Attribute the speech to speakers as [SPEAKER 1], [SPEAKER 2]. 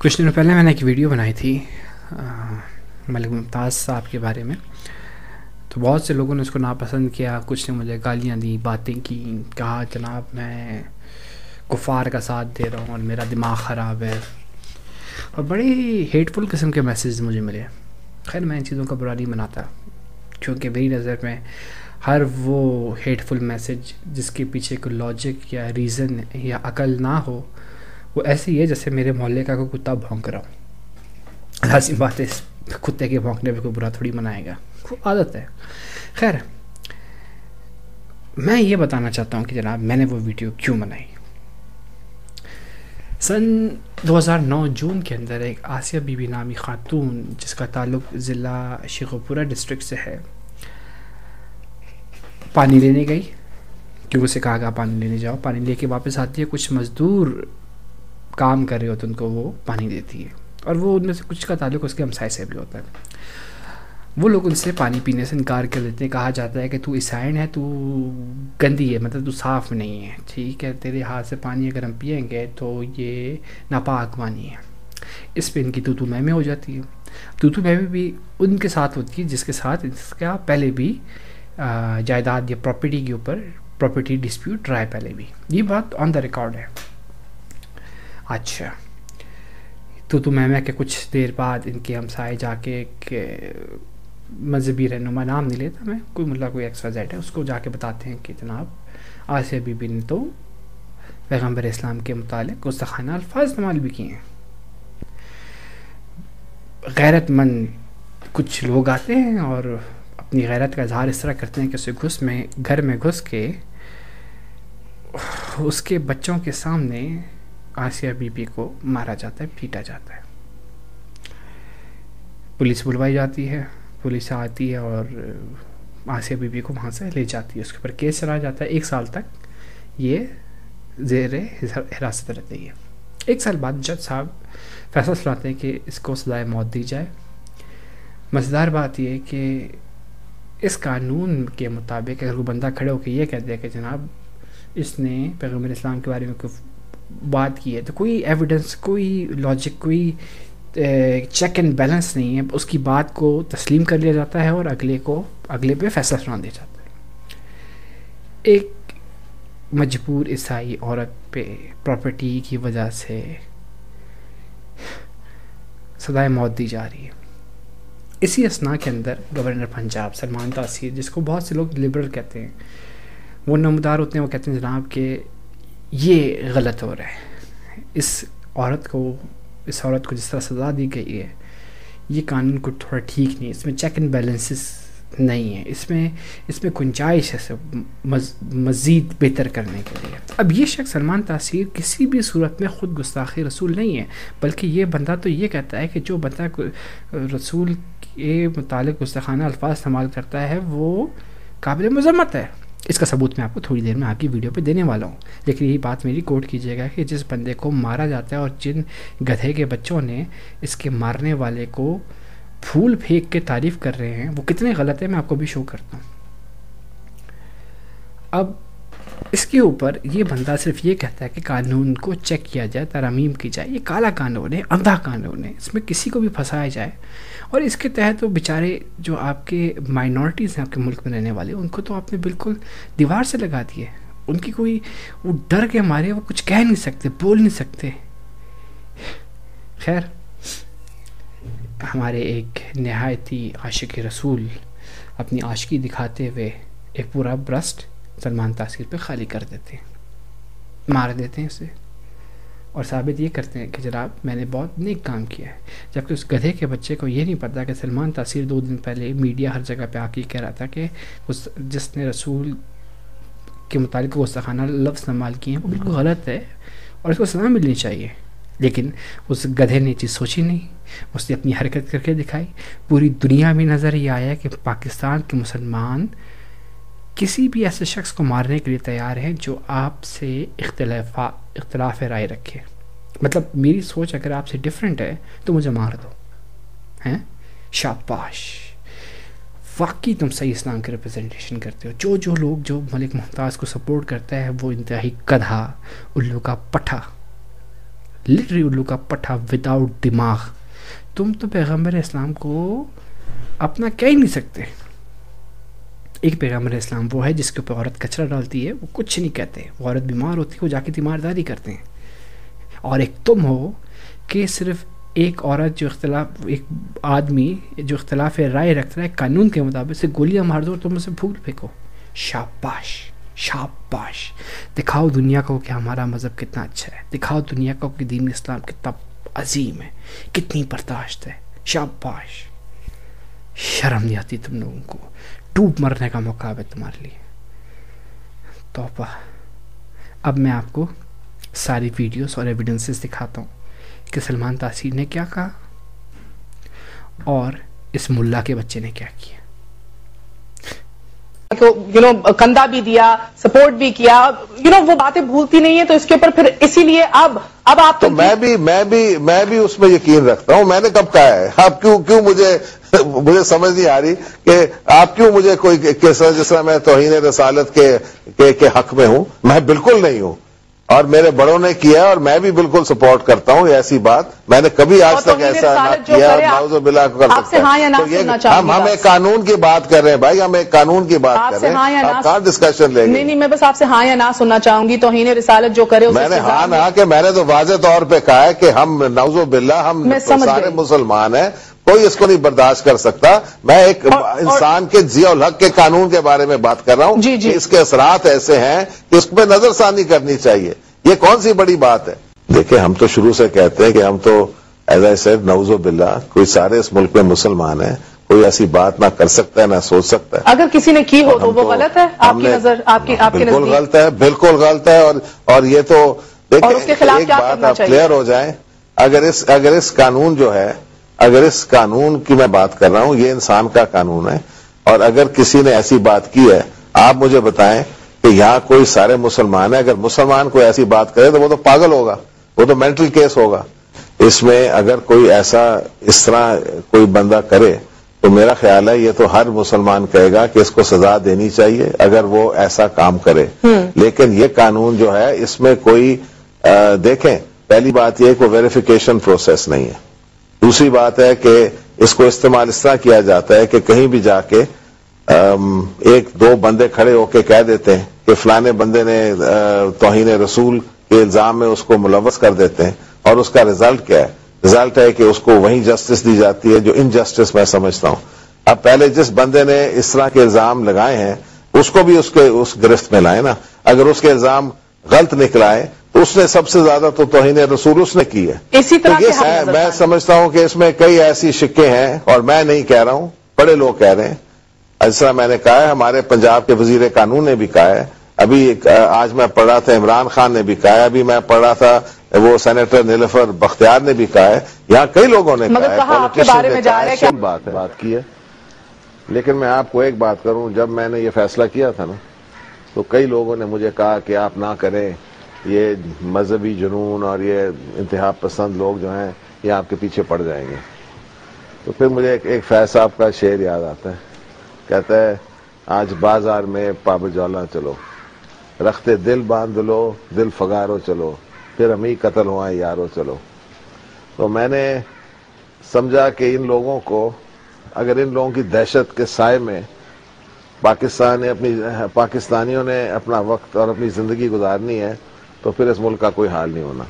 [SPEAKER 1] کچھ دنوں پہلے میں نے ایک ویڈیو بنائی تھی ملک ممتاز صاحب کے بارے میں، تو بہت سے لوگوں نے اس کو ناپسند کیا، کچھ نے مجھے گالیاں دی، باتیں کی، کہا جناب میں کفار کا ساتھ دے رہا ہوں اور میرا دماغ خراب ہے، اور بڑے ہیٹ فل قسم کے میسیج مجھے ملے۔ خیر میں ان چیزوں کا برا نہیں مناتا، کیونکہ میری نظر میں ہر وہ ہیٹ فل میسیج جس کے پیچھے کوئی لاجک یا ریزن یا عقل نہ ہو، وہ ایسی ہے جیسے میرے محلے کا کوئی کتا بھونک رہا ہوں۔ لازم بات ہے، اس کتے کے بھونکنے پہ کوئی برا تھوڑی منائے گا، وہ عادت ہے۔ خیر میں یہ بتانا چاہتا ہوں کہ جناب میں نے وہ ویڈیو کیوں بنائی۔ سن 2009 جون کے اندر ایک آسیہ بی بی نامی خاتون، جس کا تعلق ضلع شیخوپورہ ڈسٹرکٹ سے ہے، پانی لینے گئی، کیونکہ اسے کہا گیا پانی لینے جاؤ۔ پانی لے کے واپس آتی ہے، کچھ مزدور کام کر رہے ہوتے ہیں، ان کو وہ پانی دیتی ہے، اور وہ ان میں سے کچھ کا تعلق اس کے ہمسائے سے بھی ہوتا ہے۔ وہ لوگ ان سے پانی پینے سے انکار کر دیتے ہیں، کہا جاتا ہے کہ تو عیسائن ہے، تو گندی ہے، مطلب تو صاف نہیں ہے، ٹھیک ہے، تیرے ہاتھ سے پانی اگر ہم پئیں گے تو یہ ناپاک پانی ہے۔ اس پہ ان کی تو میں ہو جاتی ہے۔ تو میں بھی ان کے ساتھ ہوتی ہے جس کے ساتھ اس کا پہلے بھی جائیداد یا پراپرٹی کے اوپر پراپرٹی ڈسپیوٹ رہا ہے پہلے بھی، یہ بات آن دا ریکارڈ ہے۔ اچھا تو میں کہ کچھ دیر بعد ان کے ہمسائے جا کے ایک مذہبی رہنما، نام نہیں لیتا میں، کوئی ملا کوئی ایکس وائی زیڈ ہے، اس کو جا کے بتاتے ہیں کہ جناب آسیہ بی بی نے تو پیغمبر اسلام کے متعلق گستاخانہ الفاظ استعمال بھی کیے ہیں۔ غیرت مند کچھ لوگ آتے ہیں اور اپنی غیرت کا اظہار اس طرح کرتے ہیں کہ اسے گھر میں گھس کے اس کے بچوں کے سامنے آسیہ بی بی کو مارا جاتا ہے، پیٹا جاتا ہے۔ پولیس بلوائی جاتی ہے، پولیس آتی ہے اور آسیہ بی بی کو وہاں سے لے جاتی ہے، اس کے اوپر کیس چلایا جاتا ہے۔ 1 سال تک یہ زیر حراست رہتی ہے۔ 1 سال بعد جج صاحب فیصلہ سناتے ہیں کہ اس کو سزائے موت دی جائے۔ مزیدار بات یہ ہے کہ اس قانون کے مطابق اگر کوئی بندہ کھڑے ہو کے یہ کہتے ہیں کہ جناب اس نے پیغمبر اسلام کے بارے میں کوئی بات کی ہے، تو کوئی ایویڈنس، کوئی لاجک، کوئی چیک اینڈ بیلنس نہیں ہے، اس کی بات کو تسلیم کر لیا جاتا ہے اور اگلے پہ فیصلہ سنا دیا جاتا ہے۔ ایک مجبور عیسائی عورت پہ پراپرٹی کی وجہ سے سزائے موت دی جا رہی ہے۔ اسی اثناء کے اندر گورنر پنجاب سلمان تاثیر، جس کو بہت سے لوگ لبرل کہتے ہیں، وہ نمودار ہوتے ہیں، وہ کہتے ہیں جناب کہ یہ غلط ہو رہا ہے، اس عورت کو جس طرح سزا دی گئی ہے، یہ قانون کو تھوڑا ٹھیک نہیں ہے، اس میں چیک اینڈ بیلنسز نہیں ہے، اس میں گنجائش ہے مزید بہتر کرنے کے لیے۔ اب یہ شخص سلمان تاثیر کسی بھی صورت میں خود گستاخی رسول نہیں ہے، بلکہ یہ بندہ تو یہ کہتا ہے کہ جو بندہ رسول کے متعلق گستاخانہ الفاظ استعمال کرتا ہے وہ قابل مذمت ہے۔ اس کا ثبوت میں آپ کو تھوڑی دیر میں آپ کی ویڈیو پہ دینے والا ہوں، لیکن یہی بات میری کوٹ کیجیے گا کہ جس بندے کو مارا جاتا ہے اور جن گدھے کے بچوں نے اس کے مارنے والے کو پھول پھینک کے تعریف کر رہے ہیں، وہ کتنے غلط ہے، میں آپ کو بھی شو کرتا ہوں۔ اب اس کے اوپر یہ بندہ صرف یہ کہتا ہے کہ قانون کو چیک کیا جائے، ترمیم کی جائے، یہ کالا قانون ہے، اندھا قانون ہے، اس میں کسی کو بھی پھنسایا جائے، اور اس کے تحت وہ بیچارے جو آپ کے مائنورٹیز ہیں آپ کے ملک میں رہنے والے، ان کو تو آپ نے بالکل دیوار سے لگا دیے، ان کی کوئی وہ ڈر کے مارے وہ کچھ کہہ نہیں سکتے، بول نہیں سکتے۔ خیر ہمارے ایک نہایتی عاشق رسول اپنی عاشقی دکھاتے ہوئے ایک پورا برسٹ سلمان تاثیر پہ خالی کر دیتے ہیں، مار دیتے ہیں اسے، اور ثابت یہ کرتے ہیں کہ جناب میں نے بہت نیک کام کیا ہے، جبکہ اس گدھے کے بچے کو یہ نہیں پتا کہ سلمان تاثیر 2 دن پہلے میڈیا ہر جگہ پہ آ کے کہہ رہا تھا کہ جس نے رسول کے متعلق گستاخانہ لفظ استعمال کیے ہیں وہ بالکل غلط ہے اور اس کو سزا ملنی چاہیے، لیکن اس گدھے نے چیز سوچی نہیں، اس نے اپنی حرکت کر کے دکھائی۔ پوری دنیا میں نظر یہ آیا کہ پاکستان کے مسلمان کسی بھی ایسے شخص کو مارنے کے لیے تیار ہیں جو آپ سے اختلاف رائے رکھے، مطلب میری سوچ اگر آپ سے ڈیفرنٹ ہے تو مجھے مار دو، ہیں؟ شاباش، واقعی تم صحیح اسلام کے ریپرزنٹیشن کرتے ہو۔ جو لوگ جو ملک ممتاز کو سپورٹ کرتا ہے وہ انتہائی گدھا، الو کا پٹھا، لٹرلی الو کا پٹھا وداؤٹ دماغ. تم تو پیغمبر اسلام کو اپنا کہہ ہی نہیں سکتے. ایک پیغمبر اسلام وہ ہے جس کے اوپر عورت کچرا ڈالتی ہے وہ کچھ نہیں کہتے, وہ عورت بیمار ہوتی ہے وہ جا کے تیمارداری کرتے ہیں. اور ایک تم ہو کہ صرف ایک عورت جو ایک آدمی جو اختلاف رائے رکھتا ہے قانون کے مطابق سے گولیاں مار دو اور تم اسے پھول پھینکو. شاباش شاباش. دکھاؤ دنیا کو کہ ہمارا مذہب کتنا اچھا ہے, دکھاؤ دنیا کو کہ دین اسلام کتنا عظیم ہے, کتنی برداشت ہے. شاباش. شرم نہیں آتی تم لوگوں کو؟ ڈوب مرنے کا موقع ہے تمہارے لیے. توبہ. اب میں آپ کو ساری ویڈیوز اور ایویڈنسز دکھاتا ہوں کہ سلمان تاثیر نے کیا کہا اور اس ملا کے بچے نے کیا کیا.
[SPEAKER 2] تو کندھا بھی دیا, سپورٹ بھی کیا, وہ باتیں بھولتی نہیں ہے. تو اس کے اوپر پھر اسی لیے اب آپ
[SPEAKER 3] تو میں بھی اس میں یقین رکھتا ہوں. میں نے کب کہا ہے؟ آپ کیوں مجھے سمجھ نہیں آ رہی کہ آپ کیوں مجھے کوئی جس طرح میں توہین رسالت کے حق میں ہوں. میں بالکل نہیں ہوں, اور میرے بڑوں نے کیا اور میں بھی بالکل سپورٹ کرتا ہوں. ایسی بات میں نے کبھی آج تک ایسا نہ کیا, نعوذ باللہ کر سکتا ہے. ہم ایک قانون کی بات کر رہے ہیں بھائی, ہم ایک قانون کی بات کر رہے ہیں, آپ کہاں ڈسکشن لیں گے؟
[SPEAKER 2] نہیں, میں بس آپ سے ہاں یا نہ سننا چاہوں گی. توہین رسالت جو کرے
[SPEAKER 3] میں نے ہاں نہ کہ میں نے تو واضح طور پہ کہا ہے کہ ہم نعوذ باللہ ہم سارے مسلمان ہیں, کوئی اس کو نہیں برداشت کر سکتا. میں ایک انسان کے ضیاء الحق کے قانون کے بارے میں بات کر رہا ہوں کہ اس کے اثرات ایسے ہیں کہ اس پہ نظر ثانی کرنی چاہیے. یہ کون سی بڑی بات ہے؟ دیکھیں, ہم تو شروع سے کہتے ہیں کہ ہم تو ایز آئی سیڈ نعوذ باللہ کوئی سارے اس ملک میں مسلمان ہیں, کوئی ایسی بات نہ کر سکتا ہے نہ سوچ سکتا ہے.
[SPEAKER 2] اگر کسی نے کی ہو تو وہ غلط ہے آپ کی نظر, آپ کے
[SPEAKER 3] بالکل غلط ہے, بالکل غلط ہے. اور یہ تو دیکھیں ایک بات آپ کلیئر ہو جائیں, اگر اس قانون جو ہے, اگر اس قانون کی میں بات کر رہا ہوں, یہ انسان کا قانون ہے, اور اگر کسی نے ایسی بات کی ہے, آپ مجھے بتائیں کہ یہاں کوئی سارے مسلمان ہیں, اگر مسلمان کوئی ایسی بات کرے تو وہ تو پاگل ہوگا, وہ تو مینٹل کیس ہوگا. اس میں اگر کوئی ایسا اس طرح کوئی بندہ کرے تو میرا خیال ہے یہ تو ہر مسلمان کہے گا کہ اس کو سزا دینی چاہیے اگر وہ ایسا کام کرے. لیکن یہ قانون جو ہے اس میں کوئی دیکھیں, پہلی بات یہ ہے کہ ویریفیکیشن پروسیس نہیں ہے. دوسری بات ہے کہ اس کو استعمال اس طرح کیا جاتا ہے کہ کہیں بھی جا کے ایک دو بندے کھڑے ہو کے کہہ دیتے ہیں کہ فلانے بندے نے توہین رسول کے الزام میں اس کو ملوث کر دیتے ہیں, اور اس کا رزلٹ کیا ہے؟ رزلٹ ہے کہ اس کو وہیں جسٹس دی جاتی ہے جو انجسٹس میں سمجھتا ہوں. اب پہلے جس بندے نے اس طرح کے الزام لگائے ہیں اس کو بھی اس گرفت میں لائے نا. اگر اس کے الزام غلط نکلائے تو اس نے سب سے زیادہ تو توہین رسول اس نے کی ہے.
[SPEAKER 2] اسی طرح
[SPEAKER 3] میں سمجھتا ہوں کہ اس میں کئی ایسی شکیں ہیں, اور میں نہیں کہہ رہا ہوں, بڑے لوگ کہہ رہے ہیں. اس طرح میں نے کہا ہے, ہمارے پنجاب کے وزیر قانون نے بھی کہا ہے, ابھی آج میں پڑھ رہا تھا عمران خان نے بھی کہا ہے, ابھی میں پڑھ رہا تھا وہ سینیٹر نیلوفر بختیار نے بھی کہا ہے, یہاں کئی لوگوں نے کہا ہے, بات کی ہے. لیکن میں آپ کو ایک بات کروں, جب میں نے یہ فیصلہ کیا تھا نا تو کئی لوگوں نے مجھے کہا کہ آپ نہ کریں, یہ مذہبی جنون اور یہ انتہا پسند لوگ جو ہیں یہ آپ کے پیچھے پڑ جائیں گے. تو پھر مجھے ایک فیض صاحب کا شعر یاد آتا ہے, کہتا ہے آج بازار میں پابجولا چلو, رختے دل باندھ لو, دل فگارو چلو, پھر ہم ہی قتل ہوا یارو چلو. تو میں نے سمجھا کہ ان لوگوں کو, اگر ان لوگوں کی دہشت کے سائے میں پاکستانیوں نے اپنا وقت اور اپنی زندگی گزارنی ہے تو پھر اس ملک کا کوئی حال نہیں ہونا.